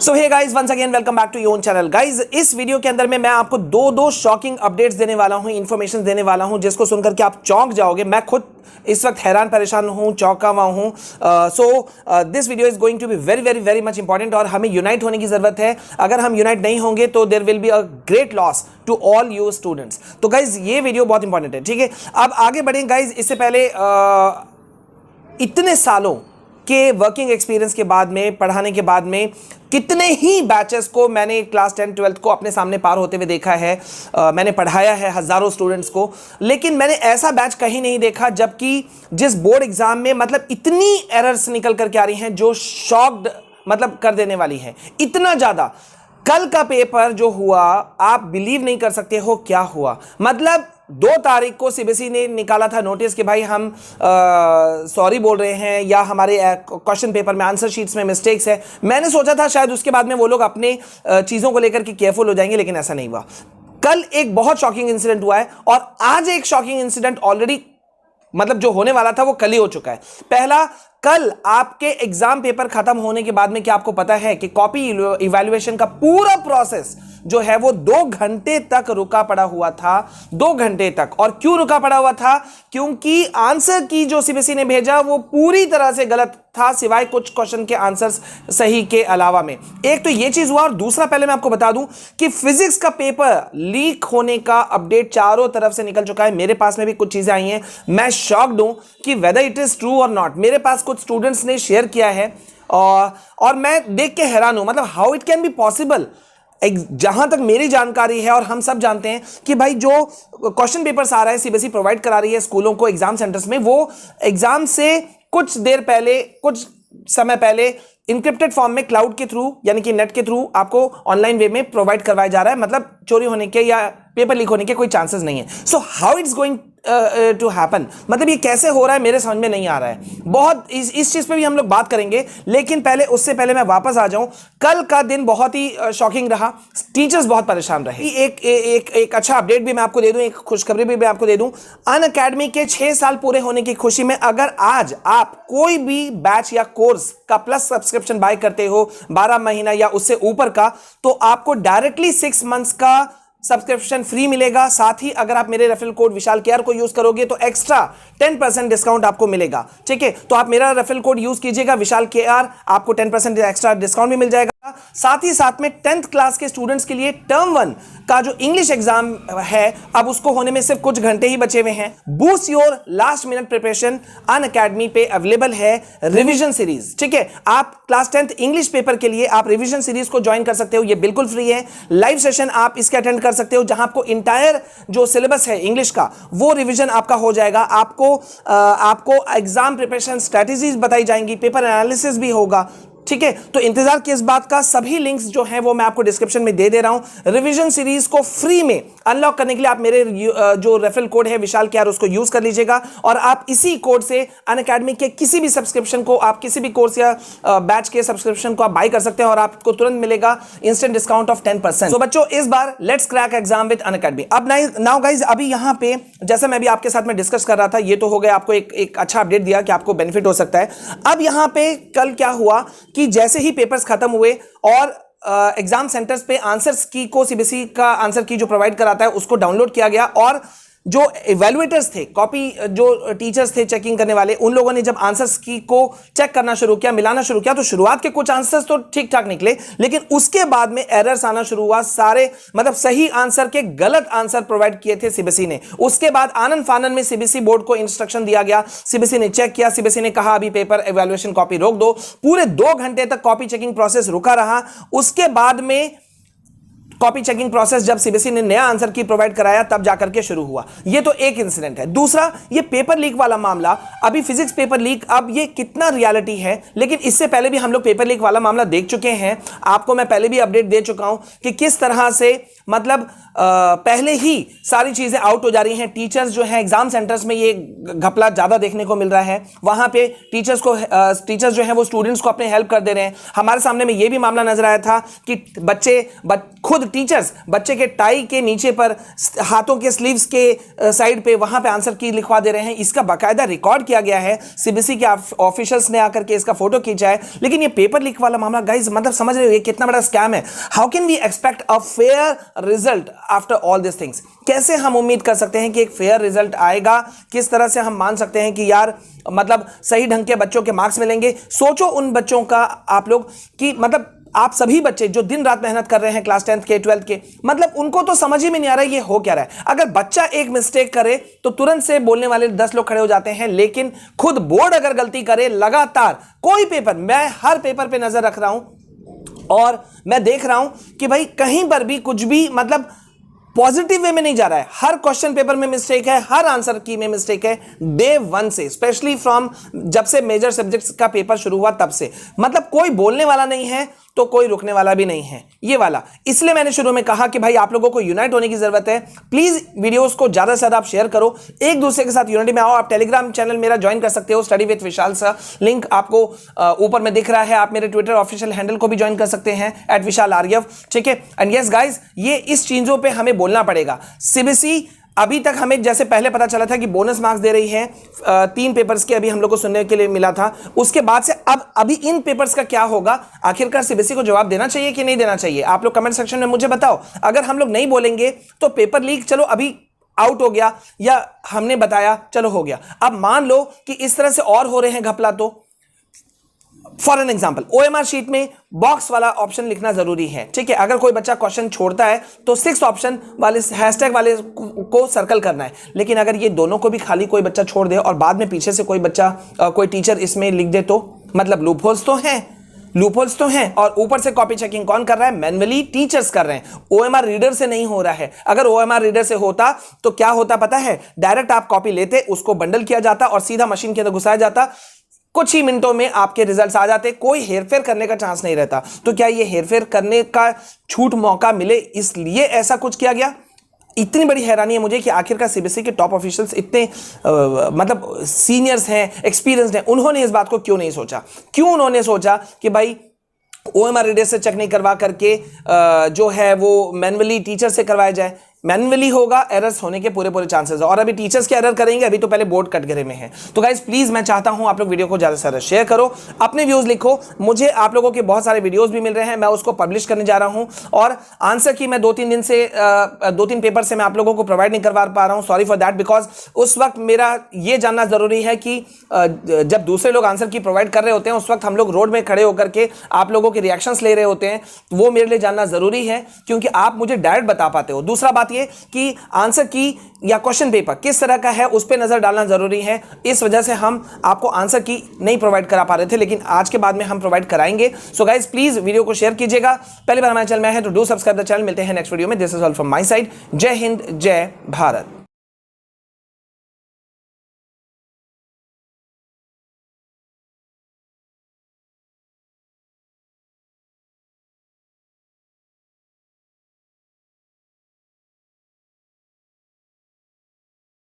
So hey guys, once again welcome back to your own channel. Guys, इस video के अंदर में मैं आपको दो शॉकिंग अपडेट्स देने वाला हूं, इंफॉर्मेशन देने वाला हूं, जिसको सुनकर के आप चौंक जाओगे। मैं खुद इस वक्त हैरान परेशान हूं, चौंका हुआ हूं। So this video is going to be very very very much important और हमें यूनाइट होने की जरूरत है। अगर हम यूनाइट नहीं होंगे तो there will be a great loss to all you students. तो गाइज ये वीडियो बहुत इंपॉर्टेंट है, ठीक है। अब आगे बढ़ें गाइज। इससे पहले इतने सालों के वर्किंग एक्सपीरियंस के बाद में, पढ़ाने के बाद में, कितने ही बैचेस को मैंने क्लास 10 12th को अपने सामने पार होते हुए देखा है। मैंने पढ़ाया है हज़ारों स्टूडेंट्स को, लेकिन मैंने ऐसा बैच कहीं नहीं देखा जबकि जिस बोर्ड एग्जाम में मतलब इतनी एरर्स निकल करके आ रही हैं जो शॉक्ड मतलब कर देने वाली हैं, इतना ज़्यादा। कल का पेपर जो हुआ, आप बिलीव नहीं कर सकते हो क्या हुआ। मतलब 2 तारीख को सीबीएसई ने निकाला था नोटिस कि भाई हम सॉरी बोल रहे हैं या हमारे क्वेश्चन पेपर में आंसर शीट्स में मिस्टेक्स है। मैंने सोचा था शायद उसके बाद में वो लोग अपने चीज़ों को लेकर के केयरफुल हो जाएंगे, लेकिन ऐसा नहीं हुआ। कल एक बहुत शॉकिंग इंसिडेंट हुआ है और आज एक शॉकिंग इंसिडेंट ऑलरेडी मतलब जो होने वाला था वो कल ही हो चुका है। पहला, कल आपके एग्जाम पेपर खत्म होने के बाद में क्या आपको पता है कि कॉपी इवैल्यूएशन का पूरा प्रोसेस जो है वो 2 घंटे तक रुका पड़ा हुआ था। 2 घंटे तक। और क्यों रुका पड़ा हुआ था? क्योंकि आंसर की जो सीबीएसई ने भेजा वो पूरी तरह से गलत था, सिवाय कुछ क्वेश्चन के आंसर्स सही के अलावा में। एक तो ये चीज हुआ, और दूसरा पहले मैं आपको बता दूं कि फिजिक्स का पेपर लीक होने का अपडेट चारों तरफ से निकल चुका है। मेरे पास में भी कुछ चीजें आई हैं, मैं शॉक्ड हूं कि वेदर इट इज ट्रू और नॉट। मेरे पास कुछ स्टूडेंट्स ने शेयर किया है और मैं देख के हैरान हूं। मतलब how it can be possible. जहां तक मेरी जानकारी है और हम सब जानते हैं कि भाई जो क्वेश्चन पेपर्स आ रहा है, सीबीएसई प्रोवाइड करा रही है स्कूलों को एग्जाम सेंटर्स में, वो एग्जाम से कुछ देर पहले, कुछ समय पहले इंक्रिप्टेड फॉर्म में क्लाउड के थ्रू यानी कि नेट के थ्रू आपको ऑनलाइन वे में प्रोवाइड करवाया जा रहा है। मतलब चोरी होने के या पेपर लीक होने के कोई चांसेस नहीं है। So how it's going to happen, मतलब ये कैसे हो रहा है मेरे समझ में नहीं आ रहा है। बहुत इस चीज पे भी हम लोग बात करेंगे, लेकिन पहले उससे पहले मैं वापस आ जाऊं। कल का दिन बहुत ही शॉकिंग रहा, टीचर्स बहुत परेशान रहे। एक अच्छा अपडेट भी मैं आपको दे दूं, एक खुशखबरी भी मैं आपको दे दूं। अनअकैडमी के 6 साल पूरे होने की खुशी में अगर आज आप कोई भी बैच या कोर्स का प्लस सब्सक्रिप्शन बाय करते हो 12 महीना या उससे ऊपर का, तो आपको डायरेक्टली 6 मंथ्स का सब्सक्रिप्शन फ्री मिलेगा। साथ ही अगर आप मेरे रेफरल कोड विशाल केआर को यूज करोगे तो एक्स्ट्रा 10% डिस्काउंट आपको मिलेगा, ठीक है। तो आप मेरा रेफरल कोड यूज कीजिएगा विशाल केआर, आपको 10% एक्स्ट्रा डिस्काउंट भी मिल जाएगा। साथ ही साथ में 10th क्लास के स्टूडेंट्स के लिए टर्म 1 का जो इंग्लिश एग्जाम है, अब उसको होने में सिर्फ कुछ घंटे ही बचे हुए हैं। Boost your last minute preparation Unacademy पे अवेलेबल है रिवीजन सीरीज, ठीक है। आप क्लास 10th इंग्लिश पेपर के लिए आप रिवीजन सीरीज को ज्वाइन कर सकते हो, ये बिल्कुल फ्री है। लाइव सेशन आप इसके अटेंड कर सकते हो, जहां आपको इंटायर जो सिलेबस है इंग्लिश का वो रिवीजन आपका हो जाएगा। आपको एग्जाम प्रिपरेशन स्ट्रेटजीज बताई जाएंगी, पेपर एनालिसिस भी होगा, ठीक है। तो इंतजार किस बात का, सभी लिंक्स जो हैं वो मैं आपको डिस्क्रिप्शन में दे रहा हूं। रिवीजन सीरीज को फ्री में अनलॉक करने के लिए आप मेरे जो रेफरल कोड है विशाल केआर उसको यूज कर लीजिएगा, और आप इसी कोड से अनअकैडमी के किसी भी सब्सक्रिप्शन को, आप किसी भी कोर्स या बैच के सब्सक्रिप्शन को आप बाय कर सकते हैं और आपको तुरंत मिलेगा इंस्टेंट डिस्काउंट ऑफ 10%। तो बच्चों, इस बार let's crack exam with Unacademy. अब नाउ गाइज, अभी यहां पे जैसा मैं भी आपके साथ में डिस्कस कर रहा था, ये तो हो गया, आपको एक अच्छा अपडेट दिया कि आपको बेनिफिट हो सकता है। अब यहां पे कल क्या हुआ कि जैसे ही पेपर्स खत्म हुए और एग्जाम सेंटर्स पे आंसर्स की को सीबीएसई का आंसर की जो प्रोवाइड कराता है उसको डाउनलोड किया गया, और जो इवैल्यूएटर्स थे, कॉपी जो टीचर्स थे चेकिंग करने वाले, उन लोगों ने जब आंसर्स की को चेक करना शुरू किया, मिलाना शुरू किया, तो शुरुआत के कुछ आंसर्स तो ठीक ठाक निकले, लेकिन उसके बाद में एरर्स आना शुरू हुआ। सारे मतलब सही आंसर के गलत आंसर प्रोवाइड किए थे सीबीएसई ने। उसके बाद आनन फानन में सीबीएसई बोर्ड को इंस्ट्रक्शन दिया गया, सीबीएसई ने चेक किया, सीबीएसई ने कहा अभी पेपर इवैल्यूएशन कॉपी रोक दो। पूरे 2 घंटे तक कॉपी चेकिंग प्रोसेस रुका रहा। उसके बाद में कॉपी चेकिंग प्रोसेस जब सीबीएसई ने नया आंसर की प्रोवाइड कराया तब जाकर के शुरू हुआ। ये तो एक इंसिडेंट है। दूसरा, ये पेपर लीक वाला मामला, अभी फिजिक्स पेपर लीक, अब ये कितना रियलिटी है, लेकिन इससे पहले भी हम लोग पेपर लीक वाला मामला देख चुके हैं। आपको मैं पहले भी अपडेट दे चुका हूं कि किस तरह से मतलब पहले ही सारी चीजें आउट हो जा रही हैं। टीचर्स जो हैं एग्जाम सेंटर्स में, ये घपला ज्यादा देखने को मिल रहा है। वहां पे टीचर्स जो हैं वो स्टूडेंट्स को अपने हेल्प कर दे रहे हैं। हमारे सामने में ये भी मामला नजर आया था कि बच्चे खुद टीचर्स बच्चे के टाई के नीचे पर, हाथों के स्लीव्स के साइड पे, वहां पे आंसर की लिखवा दे रहे हैं। इसका बाकायदा रिकॉर्ड किया गया है, सीबीएसई के ऑफिशियल्स ने आकर के इसका फोटो खींचा है। लेकिन ये पेपर लीक वाला मामला गाइस, मतलब समझ रहे हो ये कितना बड़ा स्कैम है। How can we expect a fair result after all this things? कैसे हम उम्मीद कर सकते हैं कि एक फेयर रिजल्ट आएगा? किस तरह से हम मान सकते हैं कि यार मतलब सही ढंग के बच्चों के मार्क्स मिलेंगे? सोचो उन बच्चों का आप लोग कि मतलब आप सभी बच्चे जो दिन रात मेहनत कर रहे हैं क्लास 10th के 12th के, मतलब उनको तो समझ ही में नहीं आ रहा है ये हो क्या रहा है। अगर बच्चा एक मिस्टेक करे तो तुरंत से बोलने वाले 10 लोग खड़े हो जाते हैं, लेकिन खुद बोर्ड अगर गलती करे लगातार, कोई पेपर, मैं हर पेपर पे नजर रख रहा हूं और मैं देख रहा हूं कि भाई कहीं पर भी कुछ भी मतलब पॉजिटिव वे में नहीं जा रहा है। हर क्वेश्चन पेपर में मिस्टेक है, हर आंसर की में मिस्टेक है, डे 1 से, स्पेशली फ्रॉम जब से मेजर सब्जेक्ट्स का पेपर शुरू हुआ तब से। मतलब कोई बोलने वाला नहीं है तो कोई रुकने वाला भी नहीं है ये वाला। इसलिए मैंने शुरू में कहा कि भाई आप लोगों को यूनाइट होने की जरूरत है। प्लीज वीडियोस को ज्यादा से ज्यादा आप शेयर करो, एक दूसरे के साथ यूनिटी में आओ। आप टेलीग्राम चैनल मेरा ज्वाइन कर सकते हो, study with Vishal sir, link आपको ऊपर में दिख रहा है। आप मेरे ट्विटर ऑफिशियल हैंडल को भी ज्वाइन कर सकते हैं @vishalaryav, ठीक है। एंड यस गाइज, ये इस चीजों पे हमें बोलना पड़ेगा। सीबीएसई अभी तक हमें जैसे पहले पता चला था कि बोनस मार्क्स दे रही है 3 पेपर्स के, अभी हम लोग को सुनने के लिए मिला था। उसके बाद से अब अभी इन पेपर्स का क्या होगा? आखिरकार सीबीएसई को जवाब देना चाहिए कि नहीं देना चाहिए? आप लोग कमेंट सेक्शन में मुझे बताओ। अगर हम लोग नहीं बोलेंगे तो पेपर लीक चलो अभी आउट हो गया, या हमने बताया चलो हो गया। अब मान लो कि इस तरह से और हो रहे हैं घपला, तो for an example OMR sheet में बॉक्स वाला ऑप्शन लिखना जरूरी है, ठीक है। अगर कोई बच्चा क्वेश्चन छोड़ता है तो 6 ऑप्शन वाले हैशटैग वाले को सर्कल करना है। लेकिन अगर ये दोनों को भी खाली कोई बच्चा छोड़ दे और बाद में पीछे से कोई बच्चा कोई टीचर इसमें लिख दे, तो मतलब लूपहोल्स तो हैं। और ऊपर से कॉपी चेकिंग कौन कर रहा है? मैन्युअली टीचर्स कर रहे हैं, ओएमआर रीडर से नहीं हो रहा है। अगर ओएमआर रीडर से होता तो क्या होता पता है? डायरेक्ट आप कॉपी लेते, उसको बंडल किया जाता और सीधा मशीन के अंदर घुसाया जाता, कुछ ही मिनटों में आपके रिजल्ट्स आ जाते, कोई हेरफेर करने का चांस नहीं रहता। तो क्या ये हेरफेर करने का छूट मौका मिले इसलिए ऐसा कुछ किया गया? इतनी बड़ी हैरानी है मुझे कि आखिरकार सीबीएसई के टॉप ऑफिशियल्स इतने मतलब सीनियर्स हैं, एक्सपीरियंस्ड हैं, उन्होंने इस बात को क्यों नहीं सोचा? क्यों उन्होंने सोचा कि भाई ओएमआर रीडर से चेक नहीं करवा करके जो है वो मैन्युअली टीचर से करवाया जाए? मैन्युअली होगा, एरर्स होने के पूरे चांसेस है। और अभी टीचर्स के एरर करेंगे, अभी तो पहले बोर्ड कटघरे में है। तो गाइस प्लीज मैं चाहता हूं आप लोग वीडियो को ज्यादा से ज्यादा शेयर करो, अपने व्यूज लिखो। मुझे आप लोगों के बहुत सारे वीडियोस भी मिल रहे हैं, मैं उसको पब्लिश करने जा रहा हूं। और आंसर की मैं 2-3 दिन से 2-3 पेपर से मैं आप लोगों को प्रोवाइड नहीं करवा पा रहा हूं, सॉरी फॉर दैट। बिकॉज उस वक्त मेरा ये जानना जरूरी है कि जब दूसरे लोग आंसर की प्रोवाइड कर रहे होते हैं उस वक्त हम लोग रोड में खड़े होकर के आप लोगों के रिएक्शंस ले रहे होते हैं, वो मेरे लिए जानना जरूरी है, क्योंकि आप मुझे डायरेक्ट बता पाते हो। दूसरा बात ये कि आंसर की या क्वेश्चन पेपर किस तरह का है उस पर नजर डालना जरूरी है। इस वजह से हम आपको आंसर की नहीं प्रोवाइड करा पा रहे थे, लेकिन आज के बाद में हम प्रोवाइड कराएंगे। सो गाइज प्लीज वीडियो को शेयर कीजिएगा। पहली बार हमारे चैनल में है तो डू सब्सक्राइब द चैनल। मिलते हैं नेक्स्ट वीडियो में। This is all from my side. जय हिंद, जय भारत।